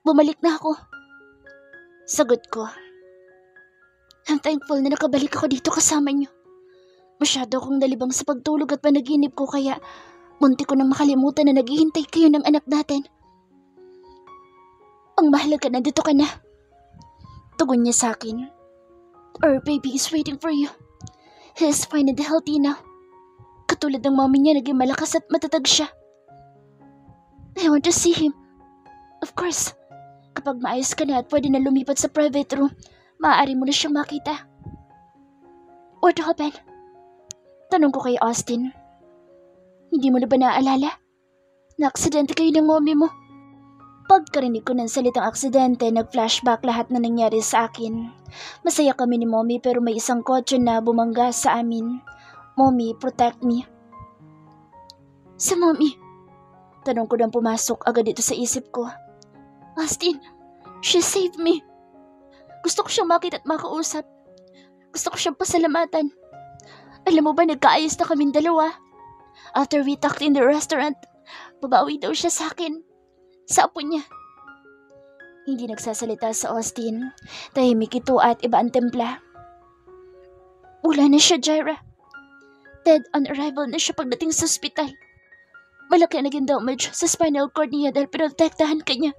Bumalik na ako. Sagot ko. I'm thankful na nakabalik ako dito kasama niyo. Masyado akong nalibang sa pagtulog at panaginip ko kaya munti ko nang makalimutan na naghihintay kayo ng anak natin. Ang mahalaga nandito ka na. Tugon niya sa akin. Our baby is waiting for you. He is fine and healthy now. Katulad ng mommy niya, naging malakas at matatag siya. I want to see him. Of course, kapag maayos ka na at pwede na lumipat sa private room, maaari mo na siyang makita. What happened? Tanong ko kay Austin. Hindi mo na ba naaalala? Na-aksidente kayo ng mommy mo. Pagkarinig ko ng salitang aksidente, nag-flashback lahat na nangyari sa akin. Masaya kami ni mommy pero may isang kotse na bumangga sa amin. Mommy, protect me. Sa mommy? Tanong ko nang pumasok agad ito sa isip ko. Austin, she saved me. Gusto ko siyang makita at makausap. Gusto ko siyang pasalamatan. Alam mo ba, nagkaayos na kaming dalawa. After we talked in the restaurant, babawi daw siya sa akin. Sa apo niya. Hindi nagsasalita sa Austin. Tahimik ito at iba ang templa. Wala na siya, Jaira. Dead on arrival na siya pagdating sa ospital. Malaki ang naging damage sa spinal cord niya dahil pinotektahan ka niya.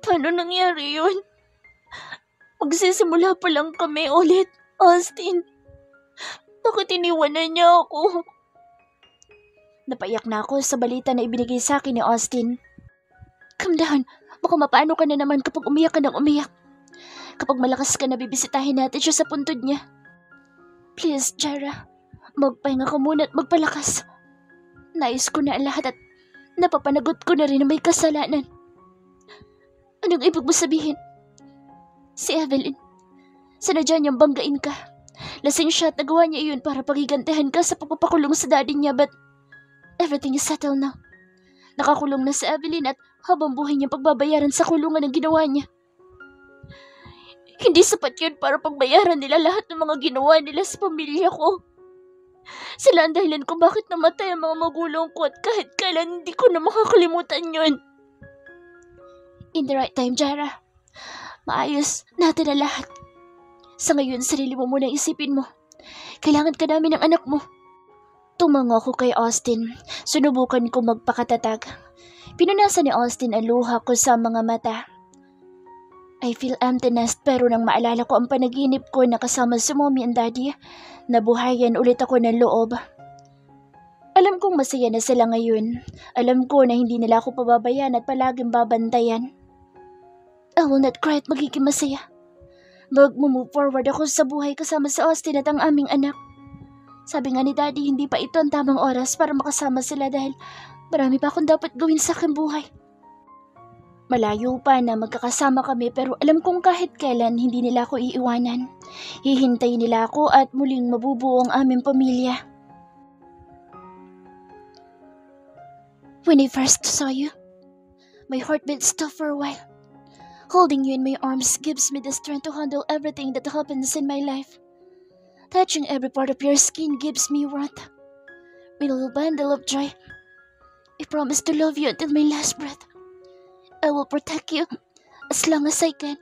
Paano nangyari yun? Magsisimula pa lang kami ulit, Austin. Bakit iniwanan niya ako? Napaiyak na ako sa balita na ibinigay sa akin ni Austin. Calm down. Baka mapaano ka na naman kapag umiyak ka ng umiyak. Kapag malakas ka na, bibisitahin natin siya sa puntod niya. Please, Jara. Magpahinga ka muna at magpalakas. Nais ko na ang lahat at napapanagot ko na rin na may kasalanan. Anong ibig mo sabihin? Si Evelyn. Sinadya niyang banggain ka. Lasing siya at nagawa niya iyon para pagigantihan ka sa pagpapakulong sa daddy niya but everything is settled now. Nakakulong na si Evelyn at habang buhay niya pagbabayaran sa kulungan ng ginawa niya. Hindi sapat yun para pagbayaran nila lahat ng mga ginawa nila sa pamilya ko. Sila ang dahilan kung bakit namatay ang mga magulang ko at kahit kailan hindi ko na makakalimutan yun. In the right time, Jara. Maayos natin na lahat. Sa ngayon, sarili mo muna isipin mo. Kailangan ka namin ng anak mo. Tumango ako kay Austin. Sinubukan ko magpakatatag. Pinunasan ni Austin ang luha ko sa mga mata. I feel emptiness pero nang maalala ko ang panaginip ko na kasama si mommy and daddy, nabuhayan ulit ako ng loob. Alam kong masaya na sila ngayon. Alam ko na hindi nila ako pababayan at palaging babantayan. I will not cry at magiging masaya. Mag-move forward ako sa buhay kasama si Austin at ang aming anak. Sabi nga ni daddy, hindi pa ito ang tamang oras para makasama sila dahil marami pa akong dapat gawin sa aking buhay. Malayo pa na magkakasama kami pero alam kong kahit kailan hindi nila ako iiwanan. Hihintayin nila ako at muling mabubuo ang aming pamilya. When I first saw you, my heart beat stopped for a while. Holding you in my arms gives me the strength to handle everything that happens in my life. Touching every part of your skin gives me warmth. My little bundle of joy. I promise to love you until my last breath. I will protect you as long as I can.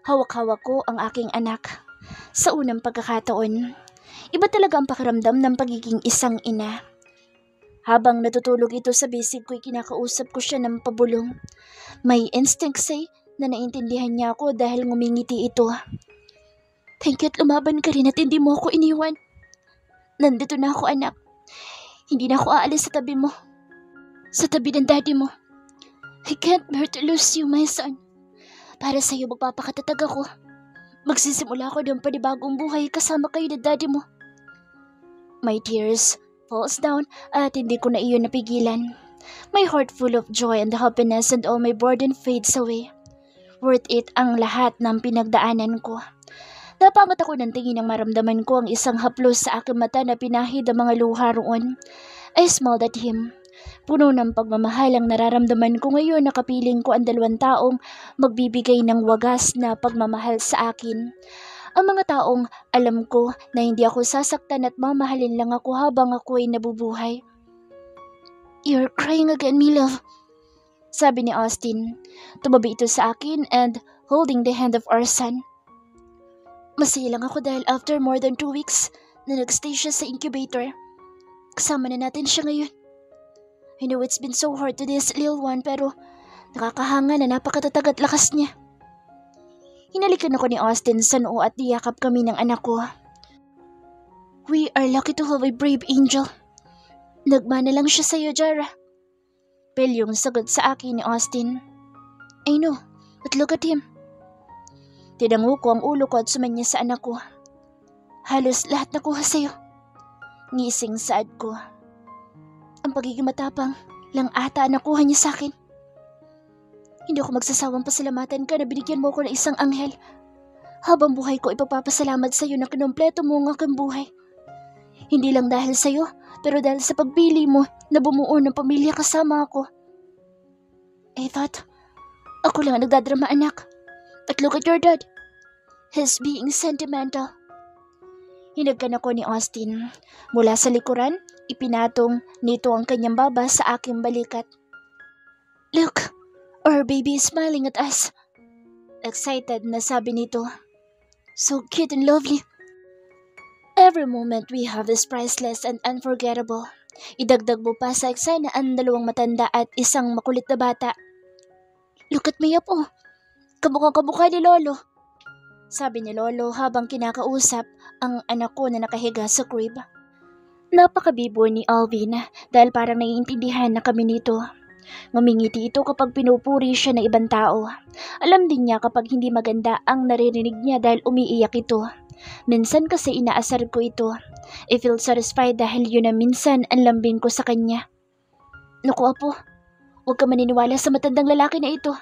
Hawak-hawak ko ang aking anak. Sa unang pagkakataon, iba talaga ang pakiramdam ng pagiging isang ina. Habang natutulog ito sa bisig ko'y kinakausap ko siya ng pabulong. May instinct say na naintindihan niya ako dahil ngumingiti ito. Thank you at lumaban ka rin at hindi mo ako iniwan. Nandito na ako, anak. Hindi na ako aalis sa tabi mo. Sa tabi ng daddy mo. I can't bear to lose you, my son. Para sa'yo magpapakatatag ako. Magsisimula ako ng panibagong buhay kasama kayo ng daddy mo. My tears falls down at hindi ko na iyon napigilan. My heart full of joy and happiness and all my burden fades away. Worth it ang lahat ng pinagdaanan ko. Napangat ako ng tingin ng maramdaman ko ang isang haplos sa aking mata na pinahid ang mga luha roon. I smiled at him. Puno ng pagmamahal ang nararamdaman ko ngayon na kapiling ko ang 2 taong magbibigay ng wagas na pagmamahal sa akin. Ang mga taong alam ko na hindi ako sasaktan at mamahalin lang ako habang ako ay nabubuhay. You're crying again, me love. Sabi ni Austin. Tumabi ito sa akin and holding the hand of our son. Masaya lang ako dahil after more than 2 weeks na nagstay siya sa incubator, kasama na natin siya ngayon. I know it's been so hard to this little one pero nakakahanga na napakatatag at lakas niya. Hinalikan ako ni Austin sa noo at niyakap kami ng anak ko. We are lucky to have a brave angel. Nagmana lang siya sa'yo, Jara. Pelyong sagot sa akin ni Austin. I know, but look at him. Tinango ko ang ulo ko at sumanya sa anak ko. Halos lahat nakuha sa'yo. Ngising saad ko. Ang pagiging matapang lang ata ang nakuha niya sa akin. Hindi ako magsasawang pasalamatan ka na binigyan mo ko ng isang anghel. Habang buhay ko ipagpapasalamat sa iyo na kinumpleto mo ang aking buhay. Hindi lang dahil sa iyo, pero dahil sa pagpili mo na bumuo ng pamilya kasama ako. I thought, ako lang ang nagdadrama anak. But look at your dad. He's being sentimental. Hinagkan ako ni Austin. Mula sa likuran, ipinatong nito ang kanyang baba sa aking balikat. Look, our baby is smiling at us. Excited na sabi nito. So cute and lovely. Every moment we have is priceless and unforgettable. Idagdag mo pa sa eksena ang 2 matanda at isang makulit na bata. Look at me up oh. Kamukha ni Lolo. Sabi ni Lolo habang kinakausap ang anak ko na nakahiga sa crib. Napakabibo ni Alvin dahil parang naiintindihan na kami nito. Ngumingiti ito kapag pinupuri siya ng ibang tao. Alam din niya kapag hindi maganda ang naririnig niya dahil umiiyak ito. Minsan kasi inaasar ko ito. I feel satisfied dahil yun na minsan ang lambing ko sa kanya. Naku apo, huwag ka maniniwala sa matandang lalaki na ito.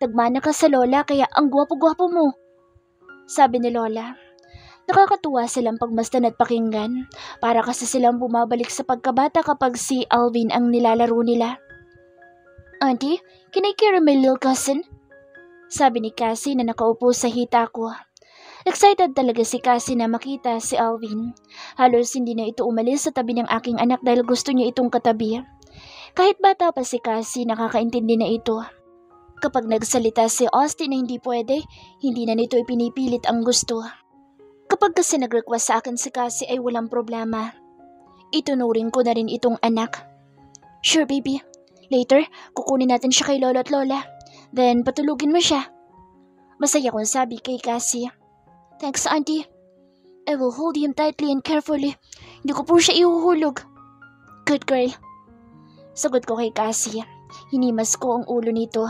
Tagmana ka sa Lola kaya ang gwapo-gwapo mo. Sabi ni Lola. Nakakatuwa silang pagmasdan at pakinggan. Para kasi silang bumabalik sa pagkabata kapag si Alvin ang nilalaro nila. Auntie, can I carry my little cousin? Sabi ni Cassie na nakaupo sa hita ko. Excited talaga si Cassie na makita si Alvin. Halos hindi na ito umalis sa tabi ng aking anak dahil gusto niya itong katabi. Kahit bata pa si Cassie, nakakaintindi na ito. Kapag nagsalita si Austin na hindi pwede, hindi na nito ipinipilit ang gusto. Kapag kasi nag-request sa akin si Cassie ay walang problema. Itunuring ko na rin itong anak. Sure baby, later kukunin natin siya kay Lolo at Lola. Then patulugin mo siya. Masaya kong sabi kay Cassie. Thanks auntie. I will hold him tightly and carefully. Hindi ko po siya ihuhulog. Good girl. Sagot ko kay Cassie. Hinimas ko ang ulo nito.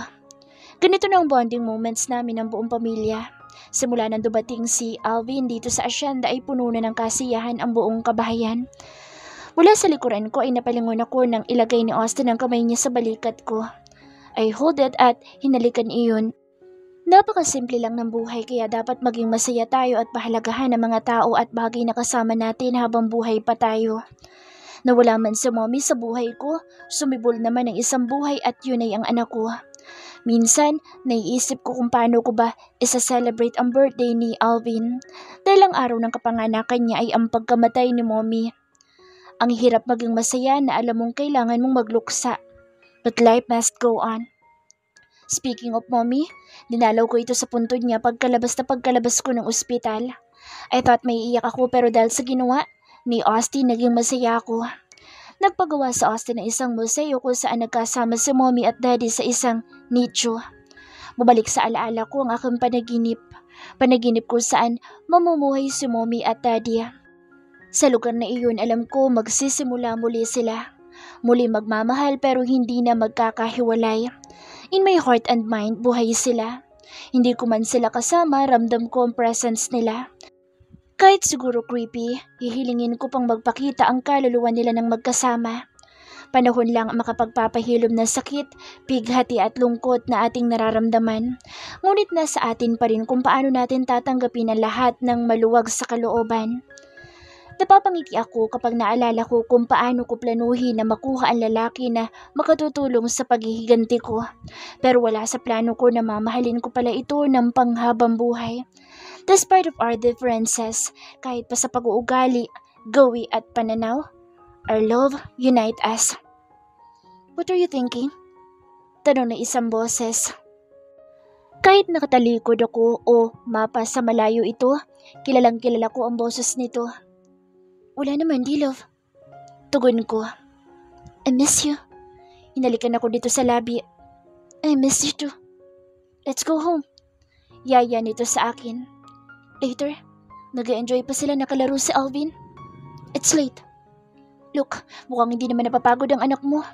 Ganito na ang bonding moments namin ng buong pamilya. Simula nang dumating si Alvin dito sa asyenda ay puno na ng kasiyahan ang buong kabahayan. Mula sa likuran ko ay napalingon ako nang ilagay ni Austin ang kamay niya sa balikat ko. I hold it at hinalikan iyon. Napakasimple lang ng buhay kaya dapat maging masaya tayo at pahalagahan ang mga tao at bagay na kasama natin habang buhay pa tayo. Nawala man si mommy sa buhay ko, sumibol naman ang isang buhay at yun ay ang anak ko. Minsan, naiisip ko kung paano ko ba isa-celebrate ang birthday ni Alvin dahil ang araw ng kapanganakan niya ay ang pagkamatay ni mommy. Ang hirap maging masaya na alam mong kailangan mong magluksa. But life must go on. Speaking of mommy, dinalaw ko ito sa puntod niya pagkalabas ko ng ospital. I thought may iyak ako pero dahil sa ginawa ni Austin naging masaya ako. Nagpagawa sa Austin ng isang museo kung saan nagkasama si mommy at daddy sa isang nicho. Bumalik sa alaala ko ang aking panaginip. Panaginip kung saan mamumuhay si mommy at daddy. Sa lugar na iyon alam ko magsisimula muli sila. Muli magmamahal pero hindi na magkakahiwalay. In my heart and mind, buhay sila. Hindi ko man sila kasama, ramdam ko ang presence nila. Kahit siguro creepy, hihilingin ko pang magpakita ang kaluluwa nila ng magkasama. Panahon lang ang makapagpapahilom ng sakit, bighati at lungkot na ating nararamdaman. Ngunit nasa atin pa rin kung paano natin tatanggapin ang lahat ng maluwag sa kalooban. Napapangiti ako kapag naalala ko kung paano ko planuhin na makuha ang lalaki na makatutulong sa paghihiganti ko. Pero wala sa plano ko na mamahalin ko pala ito ng panghabang buhay. Despite of our differences, kahit pa sa pag-uugali, gawi at pananaw, our love unite us. What are you thinking? Tanong ng isang boses. Kahit nakatalikod ako o mapa sa malayo ito, kilalang kilala ko ang boses nito. Wala naman, D-Love. Tugon ko. I miss you. Hinalikan ako dito sa labi. I miss you too. Let's go home. Yaya nito sa akin. Later, nag-enjoy pa sila nakalaro si Alvin. It's late. Look, mukhang hindi naman napapagod ang anak mo.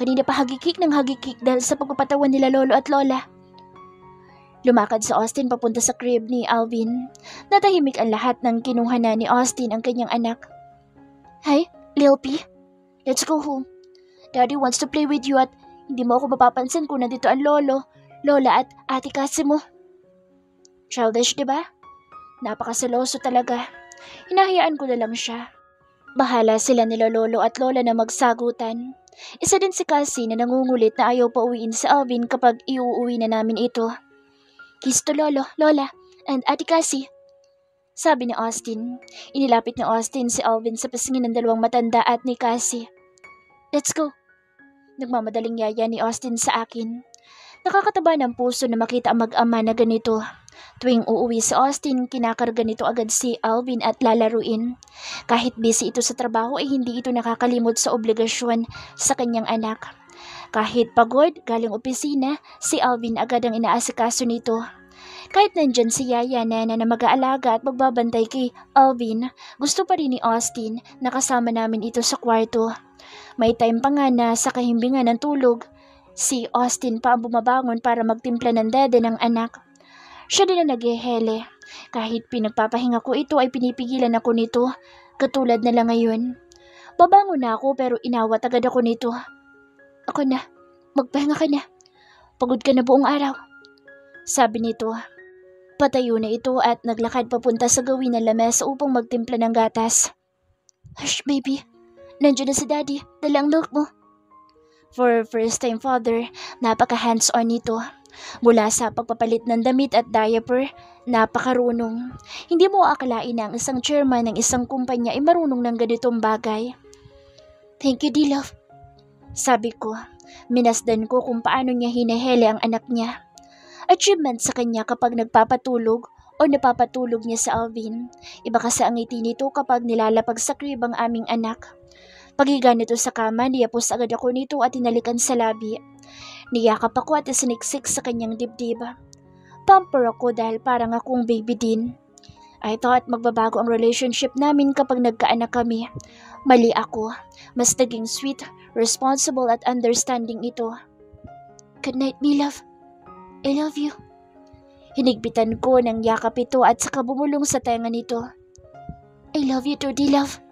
Kanina pa hagikik ng hagikik dahil sa pagpapatawan nila lolo at lola. Lumakad sa Austin papunta sa crib ni Alvin. Natahimik ang lahat ng kinuha na ni Austin ang kanyang anak. Hi, Lil P. Let's go home. Daddy wants to play with you at hindi mo ako mapapansin kung nandito ang lolo, lola at ate Cassie mo. Childish, diba? Napakasaloso talaga. Hinahayaan ko na lang siya. Bahala sila nila lolo at lola na magsagutan. Isa din si Cassie na nangungulit na ayaw pa uwiin si Alvin kapag iuuwi na namin ito. Kiss to lolo, lola, and ate Cassie. Sabi ni Austin. Inilapit ni Austin si Alvin sa pisngin ng dalawang matanda at ni Cassie. Let's go. Nagmamadaling yaya ni Austin sa akin. Nakakataba ng puso na makita ang mag-ama na ganito. Tuwing uuwi si Austin, kinakarga nito agad si Alvin at lalaruin. Kahit busy ito sa trabaho ay hindi ito nakakalimot sa obligasyon sa kanyang anak. Kahit pagod, galing opisina, si Alvin agad ang inaasikaso nito. Kahit nandyan si Yaya Nana na mag-aalaga at magbabantay kay Alvin, gusto pa rin ni Austin na kasama namin ito sa kwarto. May time pa nga na sa kahimbingan ng tulog, si Austin pa ang bumabangon para magtimpla ng dede ng anak. Siya din na naghehele. Kahit pinagpapahinga ko ito ay pinipigilan ako nito, katulad na lang ngayon. Babangon na ako pero inawat agad ako nito. Ako na, magpahinga ka na. Pagod ka na buong araw. Sabi nito. Patayo na ito at naglakad papunta sa gawin ng lamesa upang magtimpla ng gatas. Hush baby, nandiyan na si daddy, dala ang milk mo. For first time father, napaka hands-on nito. Mula sa pagpapalit ng damit at diaper, napakarunong. Hindi mo akalain na ang isang chairman ng isang kumpanya ay marunong ng ganitong bagay. Thank you, D-Love. Sabi ko, minasdan ko kung paano niya hinahele ang anak niya. Achievement sa kanya kapag nagpapatulog o napapatulog niya sa Alvin. Iba kasi ang ngiti nito kapag nilalapag sa crib ang aming anak. Pagiga nito sa kama, niyapos agad ako nito at hinalikan sa labi. Niyakap ako at isiniksik sa kanyang dibdib. Pamper ako dahil parang akong baby din. I thought magbabago ang relationship namin kapag nagkaanak kami. Mali ako. Mas naging sweet, responsible at understanding ito. Good night, me love. I love you. Hinigpitan ko ng yakap ito at saka bumulong sa tenga nito. I love you too, D-Love.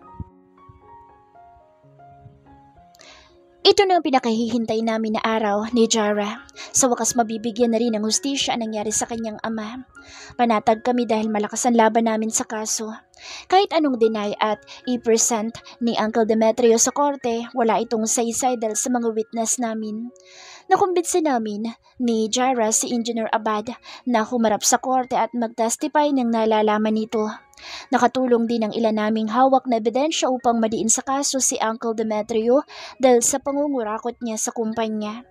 Ito na ang pinakahihintay namin na araw ni Jara. Sa wakas mabibigyan na rin ng hustisya ang nangyari sa kanyang ama. Panatag kami dahil malakas ang laban namin sa kaso. Kahit anong deny at i-present ni Uncle Demetrio sa korte, wala itong saysay dahil sa mga witness namin. Nakumbinsi namin ni Jara si Engineer Abad na humarap sa korte at mag-testify ng nalalaman nito. Nakatulong din ang ilan naming hawak na ebidensya upang madiin sa kaso si Uncle Demetrio dahil sa pangungurakot niya sa kumpanya.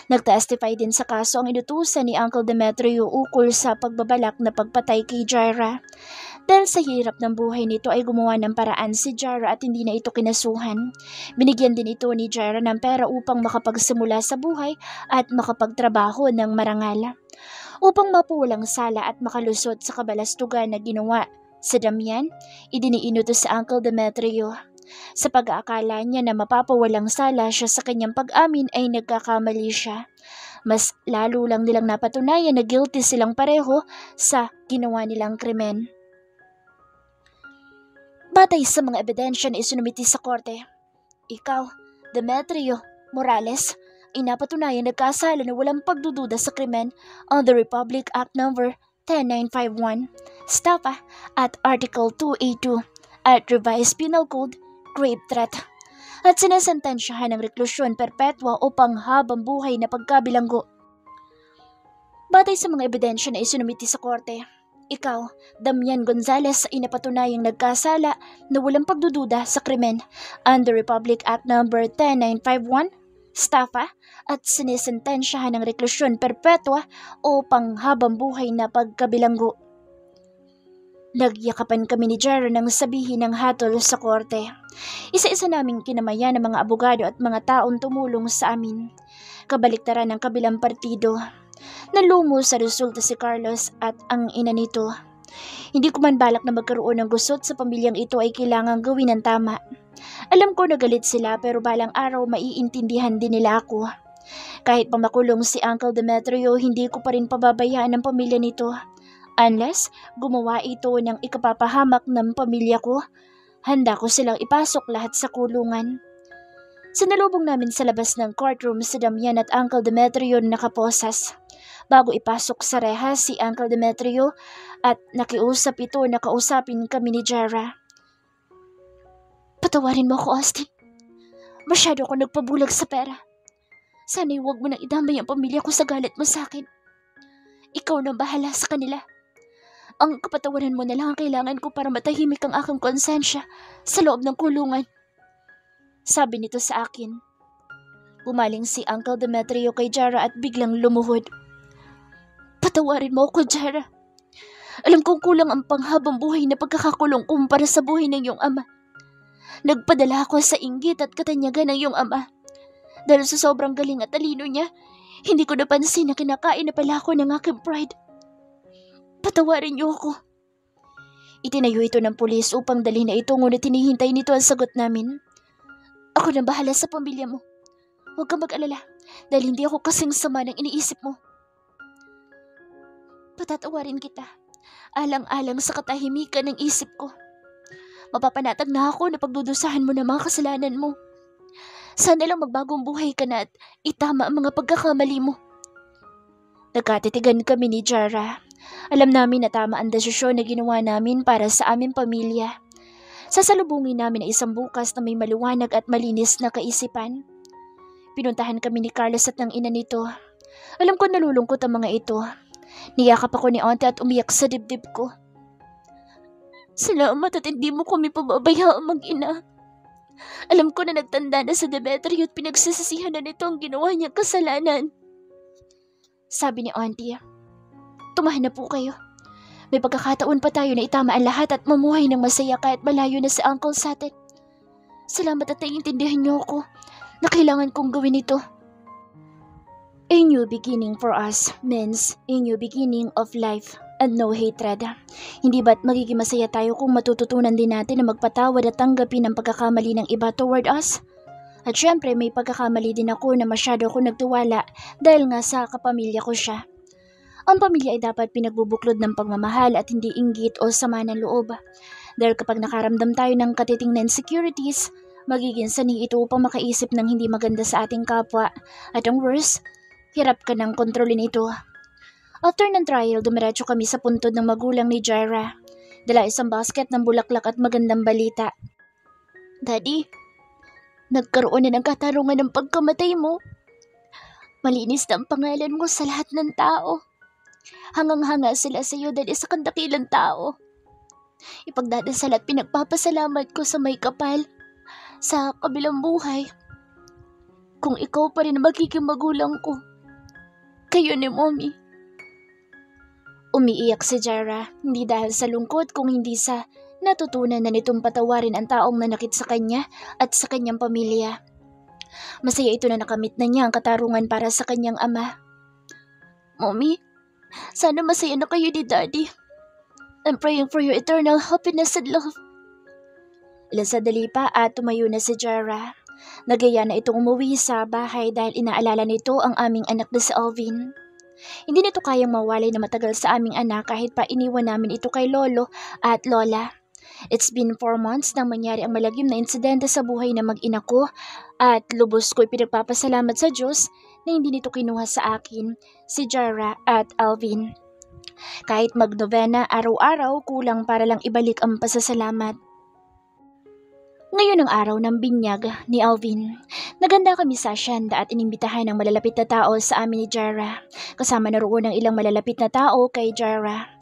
Nag-testify din sa kaso ang inutusan ni Uncle Demetrio ukol sa pagbabalak na pagpatay kay Jara. Dahil sa hirap ng buhay nito ay gumawa ng paraan si Jara at hindi na ito kinasuhan. Binigyan din ito ni Jara ng pera upang makapagsimula sa buhay at makapagtrabaho ng marangal. Upang mapuwalang sala at makalusot sa kabalastugan na ginawa sa Damian, idiniino to sa Uncle Demetrio. Sa pag-aakala niya na mapapawalang sala siya sa kanyang pag-amin ay nagkakamali siya. Mas lalo lang nilang napatunayan na guilty silang pareho sa ginawa nilang krimen. Batay sa mga ebidensya na isinumiti sa korte, ikaw, Demetrio Morales, ay napatunayan nagkasala na walang pagdududa sa krimen on the Republic Act No. 10951, Stapa at Article 282 at Revised Penal Code, Grave Threat, at sinasentensyahan ng reklusyon perpetua o panghabang buhay na pagkabilanggo. Batay sa mga ebidensya na isinumiti sa korte, ikaw, Damian Gonzales, ay napatunayang nagkasala na walang pagdududa sa krimen on the Republic Act No. 10951, estafa at sinisentensyahan ng reklusyon perpetua o panghabang buhay na pagkabilanggo. Nagyakapan kami ni Jara nang sabihin ng hatol sa korte. Isa-isa naming kinamayan ng mga abogado at mga taong tumulong sa amin. Kabaliktaran ng kabilang partido. Nalumo sa resulta si Carlos at ang ina nito. Hindi ko man balak na magkaroon ng gusot sa pamilyang ito ay kailangang gawin ng tama. Alam ko nagalit sila pero balang araw maiintindihan din nila ako. Kahit pamakulong si Uncle Demetrio, hindi ko pa rin pababayaan ang pamilya nito. Unless gumawa ito ng ikapapahamak ng pamilya ko, handa ko silang ipasok lahat sa kulungan. Sinalubong namin sa labas ng courtroom si Damian at Uncle Demetrio na nakaposas. Bago ipasok sa rehas si Uncle Demetrio at nakiusap ito na kausapin kami ni Jara. Patawarin mo ako, Austin. Masyado ako nagpabulag sa pera. Sana'y huwag mo nang idamay ang pamilya ko sa galit mo sa akin. Ikaw na bahala sa kanila. Ang kapatawaran mo na lang ang kailangan ko para matahimik ang aking konsensya sa loob ng kulungan. Sabi nito sa akin. Bumaling si Uncle Demetrio kay Jara at biglang lumuhod. Patawarin mo ako, Jara. Alam kong kulang ang panghabang buhay na pagkakakulong kumpara sa buhay ng iyong ama. Nagpadala ako sa inggit at katanyagan ng iyong ama. Dahil sa sobrang galing at talino niya, hindi ko napansin na kinakain na pala ako ng aking pride. Patawarin niyo ako. Itinayo ito ng pulis upang dalhin na ito ngunit hinihintay nito ang sagot namin. Ako na bahala sa pamilya mo. Huwag kang mag-alala dahil hindi ako kasing sama ng iniisip mo. Patatawarin kita. Alang-alang sa katahimikan ng isip ko. Mapapanatag na ako na pagdudusahan mo ng mga kasalanan mo. Sana lang magbagong buhay ka na at itama ang mga pagkakamali mo. Nagkatitigan kami ni Jara. Alam namin na tama ang desisyon na ginawa namin para sa aming pamilya. Sasalubungin namin ang isang bukas na may maliwanag at malinis na kaisipan. Pinuntahan kami ni Carlos at ng ina nito. Alam ko nalulungkot ang mga ito. Niyakap ako ni Auntie at umiyak sa dibdib ko. Salamat at hindi mo kami pababayaan mag-ina. Alam ko na nagtanda na sa Demetrio at pinagsisisihan na nito ang ginawa niyang kasalanan. Sabi ni Auntie. Tumahan na po kayo. May pagkakataon pa tayo na itama ang lahat at mamuhay ng masaya kahit malayo na si Uncle sa atin. Salamat at naiintindihan niyo ako na kailangan kong gawin ito. A new beginning for us means a new beginning of life and no hatred. Hindi ba't magiging masaya tayo kung matututunan din natin na magpatawad at tanggapin ang pagkakamali ng iba toward us? At syempre may pagkakamali din ako na masyado ako nagtiwala dahil nga sa kapamilya ko siya. Ang pamilya ay dapat pinagbubuklod ng pagmamahal at hindi inggit o sama ng loob. Dahil kapag nakaramdam tayo ng katiting na insecurities, magiging sanhi ito upang makaisip ng hindi maganda sa ating kapwa. At ang worst, hirap ka ng kontrolin ito. After ng trial, dumiretso kami sa puntod ng magulang ni Jara. Dala isang basket ng bulaklak at magandang balita. Daddy, nagkaroon na ng katarungan ng pagkamatay mo. Malinis na ang pangalan mo sa lahat ng tao. Hangang-hanga sila sa iyo dahil isa kang dakilang tao. Ipagdadasal at pinagpapasalamat ko sa may kapal sa kabilang buhay. Kung ikaw pa rin magiging magulang ko, kayo ni Mommy. Umiiyak si Jara, hindi dahil sa lungkot kung hindi sa natutunan na nitong patawarin ang taong nanakit sa kanya at sa kanyang pamilya. Masaya ito na nakamit na niya ang katarungan para sa kanyang ama. Mommy, sana masaya na kayo ni Daddy. I'm praying for your eternal happiness and love. Ilang sandali pa at tumayo na si Jara. Nagaya na itong umuwi sa bahay dahil inaalala nito ang aming anak na si Alvin. Hindi nito kayang mawalay na matagal sa aming anak kahit pa iniwan namin ito kay Lolo at Lola. It's been 4 months nang mangyari ang malagim na insidente sa buhay ng mag-ina ko at lubos ko'y pinagpapasalamat sa Diyos na hindi nito kinuha sa akin si Jara at Alvin. Kahit magnovena araw-araw, kulang para lang ibalik ang pasasalamat. Ngayon ang araw ng binyag ni Alvin. Naganda kami sa asyenda at inimbitahan ng malalapit na tao sa amin ni Jara. Kasama na roon ang ilang malalapit na tao kay Jara.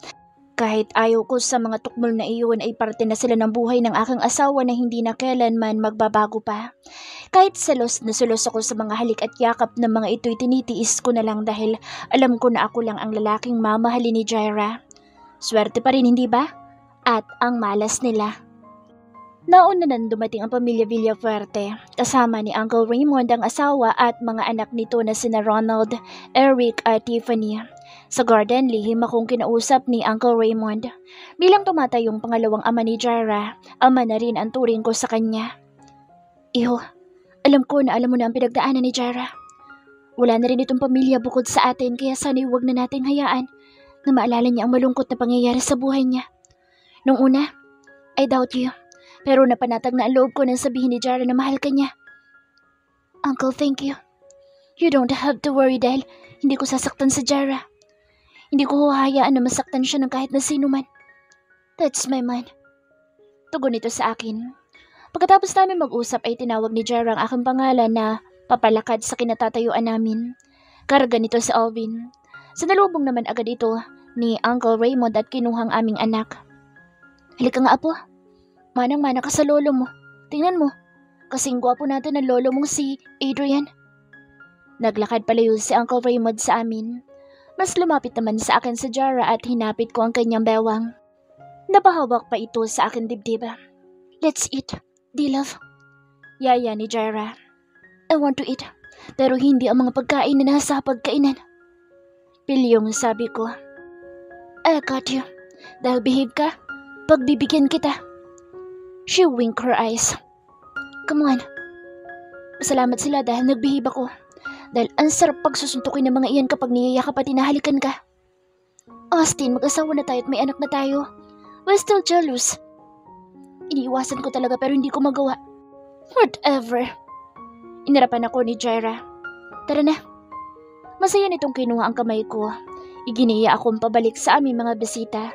Kahit ayaw ko sa mga tukmol na iyon ay parte na sila ng buhay ng aking asawa na hindi na kailanman magbabago pa. Kahit selos na selos ako sa mga halik at yakap ng mga ito'y tinitiis ko na lang dahil alam ko na ako lang ang lalaking mamahalin ni Jaira. Swerte pa rin, hindi ba? At ang malas nila. Nauna nang dumating ang pamilya Villafuerte, kasama ni Uncle Raymond ang asawa at mga anak nito na sina Ronald, Eric at Tiffany. Sa garden, lihim akong kinausap ni Uncle Raymond. Bilang tumatayong pangalawang ama ni Jaira, ama na rin ang turing ko sa kanya. Iho, alam ko na alam mo na ang pinagdaanan ni Jaira. Wala na rin itong pamilya bukod sa atin kaya sana'y huwag na nating hayaan na maalala niya ang malungkot na pangyayari sa buhay niya. Nung una, I doubt you. Pero napanatag na ang loob ko nang sabihin ni Jaira na mahal ka niya. Uncle, thank you. You don't have to worry dahil hindi ko sasaktan sa Jaira. Hindi ko hahayaan na masaktan siya ng kahit na sino man. That's my man. Tugon ito sa akin. Pagkatapos namin mag-usap ay tinawag ni Jaira ang aking pangalan na papalakad sa kinatatayuan namin. Karga nito si Alvin. Sinalubong naman agad ito ni Uncle Raymond at kinuhang aming anak. Halika nga, apo. Manang-mana ka sa lolo mo. Tingnan mo, kasing gwapo natin ang lolo mong si Adrian. Naglakad palayo si Uncle Raymond sa amin. Mas lumapit naman sa akin si Jaira at hinapit ko ang kanyang bewang. Napahawak pa ito sa akin dibdib. Let's eat, D-Love. Yaya ni Jaira. I want to eat, pero hindi ang mga pagkain na nasa pagkainan. Pilyong sabi ko. I got you. Dahil behave ka, pagbibigyan kita. She winked her eyes. Come on. Salamat sila dahil nagbihib ako. Dahil ang sarap pagsusuntukin ng mga iyan kapag niyayakap at hinahalikan ka. Austin, mag-asawa na tayo at may anak na tayo. We're still jealous. Iniiwasan ko talaga pero hindi ko magawa. Whatever. Inarapan ako ni Jaira. Tara na. Masaya nitong kinuha ang kamay ko. Iginiya akong pabalik sa aming mga bisita.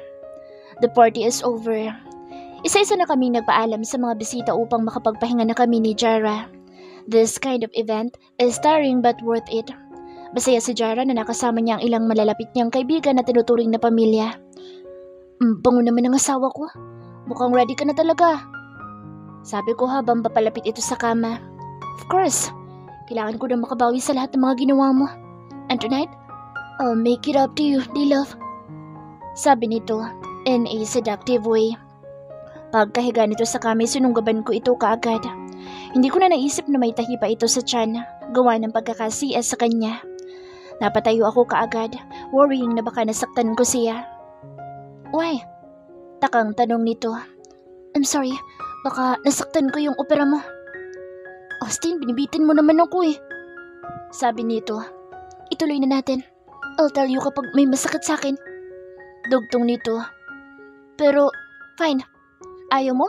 The party is over. Isa-isa na kaming nagpaalam sa mga bisita upang makapagpahinga na kami ni Jaira. This kind of event is tiring but worth it. Masaya si Jaira na nakasama niya ang ilang malalapit niyang kaibigan na tinuturing na pamilya. Bango naman ang asawa ko. Mukhang ready ka na talaga. Sabi ko habang papalapit ito sa kama. Of course. Kailangan ko na makabawi sa lahat ng mga ginawa mo. And tonight, I'll make it up to you, D-Love. Sabi nito in a seductive way. Pagkahiga nito sa kami, sinunggaban ko ito kaagad. Hindi ko na naisip na may tahi pa ito sa tiyan, gawa ng pagkakasias sa kanya. Napatayo ako kaagad, worrying na baka nasaktan ko siya. Why? Takang tanong nito. I'm sorry, baka nasaktan ko yung opera mo. Austin, binibitin mo naman ako eh. Sabi nito. Ituloy na natin. I'll tell you kapag may masakit sa akin. Dugtong nito. Pero, fine. Ayaw mo?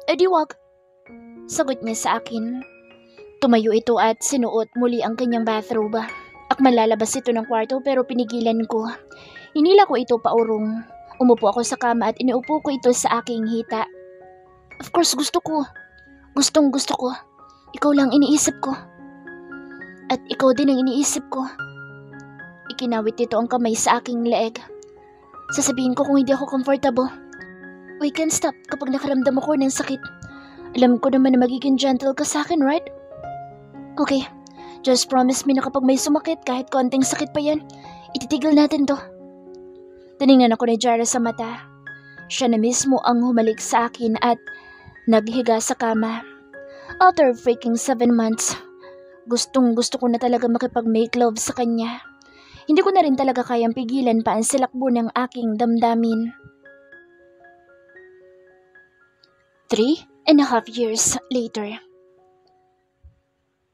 E di wag. Sagot niya sa akin. Tumayo ito at sinuot muli ang kanyang bathrobe. Akman lalabas ito ng kwarto pero pinigilan ko. Hinila ko ito paurong. Umupo ako sa kama at iniupo ko ito sa aking hita. Of course gusto ko. Gustong gusto ko. Ikaw lang iniisip ko. At ikaw din ang iniisip ko. Ikinawit ito ang kamay sa aking leeg. Sasabihin ko kung hindi ako comfortable. We can stop kapag nakaramdam ako ng sakit. Alam ko naman na magiging gentle ka sa akin, right? Okay, just promise me na kapag may sumakit kahit konting sakit pa yan, ititigil natin to. Tiningnan ako ni Jaira sa mata. Siya na mismo ang humalik sa akin at naghiga sa kama. After freaking 7 months, gustong gusto ko na talaga makipag-make love sa kanya. Hindi ko na rin talaga kayang pigilan pa ang silakbo ng aking damdamin. 3.5 years later.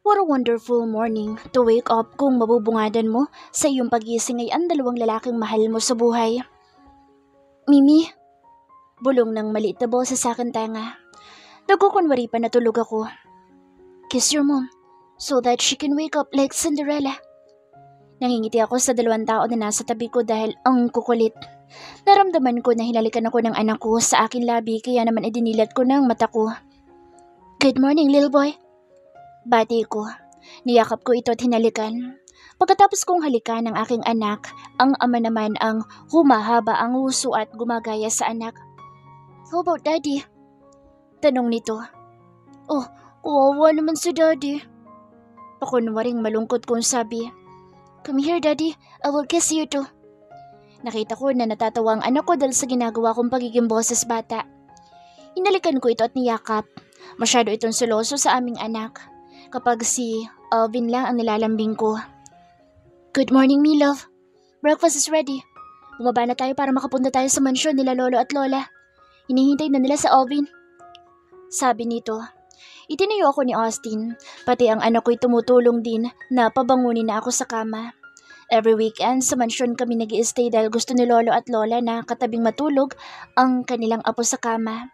What a wonderful morning to wake up kung mabubungadan mo sa iyong pagising ay ang dalawang lalaking mahal mo sa buhay. Mimi, bulong ng maliit na boses sa akin tanga. Nagkukunwari pa natulog ako. Kiss your mom so that she can wake up like Cinderella. Nangingiti ako sa 2 tao na nasa tabi ko dahil ang kukulit. Naramdaman ko na hinalikan ako ng anak ko sa aking labi kaya naman idinilat ko ng mata ko. Good morning, little boy. Bati ko. Niyakap ko ito at hinalikan. Pagkatapos kong halikan ng aking anak, ang ama naman ang humahaba ang uso at gumagaya sa anak. How about daddy? Tanong nito. Oh, kawawa naman si daddy. Pakunwaring malungkot kong sabi. Come here daddy, I will kiss you too. Nakita ko na natatawa ang anak ko dahil sa ginagawa kong pagiging boses bata. Hinalikan ko ito at niyakap. Masyado itong seloso sa aming anak. Kapag si Alvin lang ang nilalambing ko. Good morning, me love. Breakfast is ready. Bumaba na tayo para makapunta tayo sa mansyon nila lolo at lola. Hinihintay na nila sa Alvin. Sabi nito. Itinayo ako ni Austin, pati ang anak ko'y tumutulong din na pabangunin na ako sa kama. Every weekend sa mansyon kami nag-i-stay dahil gusto ni lolo at lola na katabing matulog ang kanilang apo sa kama.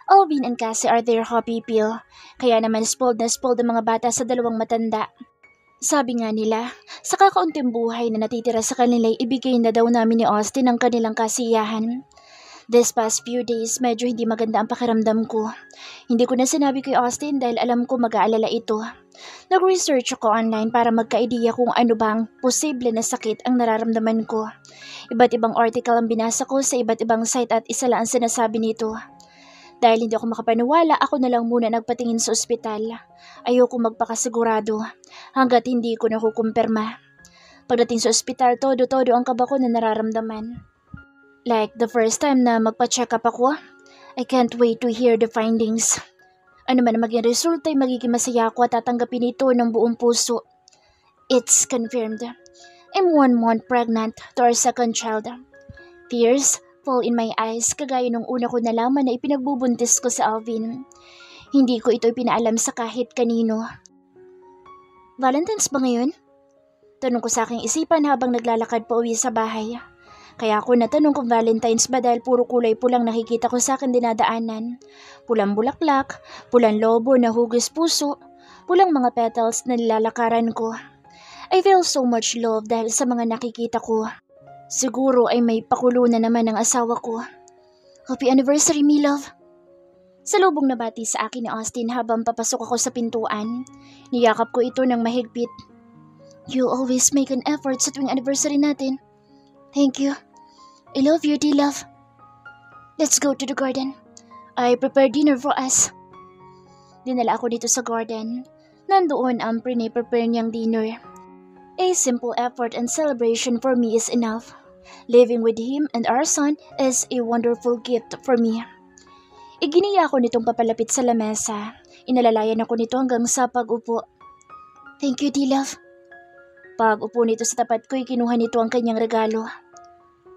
Alvin and Cassie are their happy pill, kaya naman spoiled na spoiled ang mga bata sa dalawang matanda. Sabi nga nila, sa kakaunting buhay na natitira sa kanila ibigay na daw namin ni Austin ang kanilang kasiyahan. This past few days, medyo hindi maganda ang pakiramdam ko. Hindi ko na sinabi kay Austin dahil alam ko mag-aalala ito. Nag-research ako online para magka-idea kung ano bang posible na sakit ang nararamdaman ko. Iba't ibang article ang binasa ko sa iba't ibang site at isa lang ang sinasabi nito. Dahil hindi ako makapaniwala, ako na lang muna nagpatingin sa ospital. Ayoko magpakasigurado hanggat hindi ko nakukumpirma. Pagdating sa ospital, todo-todo ang kaba ko na nararamdaman. Like the first time na magpa-check up ako, I can't wait to hear the findings. Ano man ang maging resulta ay magiging masaya ako at tatanggapin ito ng buong puso. It's confirmed. I'm 1 month pregnant to our second child. Tears fall in my eyes kagaya nung una ko nalaman na ipinagbubuntis ko sa Alvin. Hindi ko ito ipinaalam sa kahit kanino. Valentine's ba ngayon? Tanong ko sa aking isipan habang naglalakad pa uwi sa bahay. Kaya ako natanong kung Valentine's ba dahil puro kulay pulang nakikita ko sa akin dinadaanan. Pulang bulaklak, pulang lobo na hugis puso, pulang mga petals na nilalakaran ko. I feel so much love dahil sa mga nakikita ko. Siguro ay may pakulo na naman ang asawa ko. Happy anniversary, me love. Salubong na bati sa akin ni Austin habang papasok ako sa pintuan. Niyakap ko ito ng mahigpit. You always make an effort sa tuwing anniversary natin. Thank you. I love you, D-Love. Let's go to the garden. I prepared dinner for us. Dinala ako dito sa garden. Nandoon ang pre-prepare niyang dinner. A simple effort and celebration for me is enough. Living with him and our son is a wonderful gift for me. Iginiya ako nitong papalapit sa lamesa. Inalalayan ako nito hanggang sa pag-upo. Thank you, D-Love. Pag-upo nito sa tapat ko'y kinuha nito ang kanyang regalo.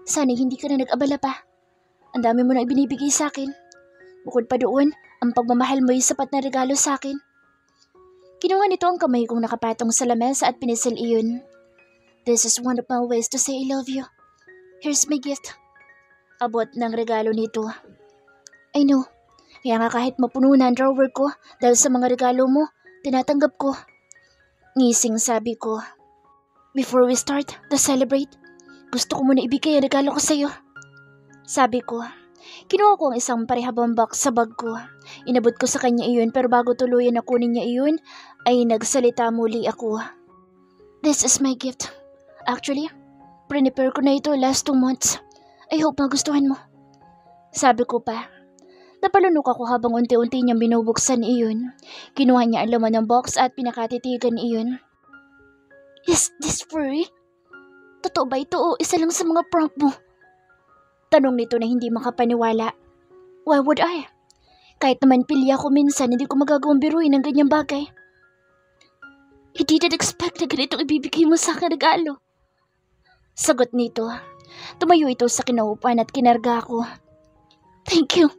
Sana hindi ka na nag-abala pa. Ang dami mo na ibinibigay sa akin. Bukod pa doon, ang pagmamahal mo ay sapat na regalo sa akin. Kinuha nito ang kamay kong nakapatong sa lamesa at pinisil iyon. This is one of my ways to say I love you. Here's my gift. Abot ng regalo nito. I know. Kaya nga kahit mapuno na ang drawer ko dahil sa mga regalo mo, tinatanggap ko. Ngising sabi ko. Before we start to celebrate, gusto ko muna ibigay ang regalo ko sa'yo. Sabi ko. Kinuha ko ang isang parehabang box sa bag ko. Inabot ko sa kanya iyon pero bago tuluyan na kunin niya iyon, ay nagsalita muli ako. This is my gift. Actually, prepare ko na ito last 2 months. I hope magustuhan mo. Sabi ko pa. Napalunok ako habang unti-unti niyang binubuksan iyon. Kinuha niya ang laman ng box at pinakatitigan iyon. Is this free? Totoo ba ito o isa lang sa mga prank mo? Tanong nito na hindi makapaniwala. Why would I? Kahit naman pilya ko minsan, hindi ko magagawang biruin ng ganyang bagay. I didn't expect na ganitong ibibigay mo sa akin regalo. Sagot nito. Tumayo ito sa kinaupan at kinarga ko. Thank you.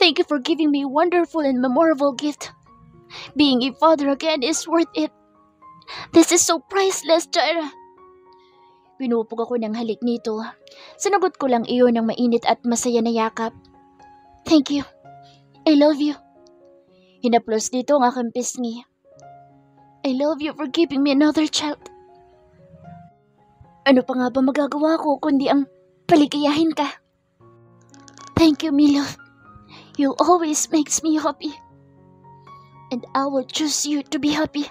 Thank you for giving me a wonderful and memorable gift. Being a father again is worth it. This is so priceless, Jaira. Pinupog ako ng halik nito. Sinagot ko lang iyon ng mainit at masaya na yakap. Thank you. I love you. Hinaplos dito ang aking pisngi. I love you for giving me another child. Ano pa nga ba magagawa ko kundi ang paligayahin ka? Thank you, Milo. You always makes me happy. And I will choose you to be happy.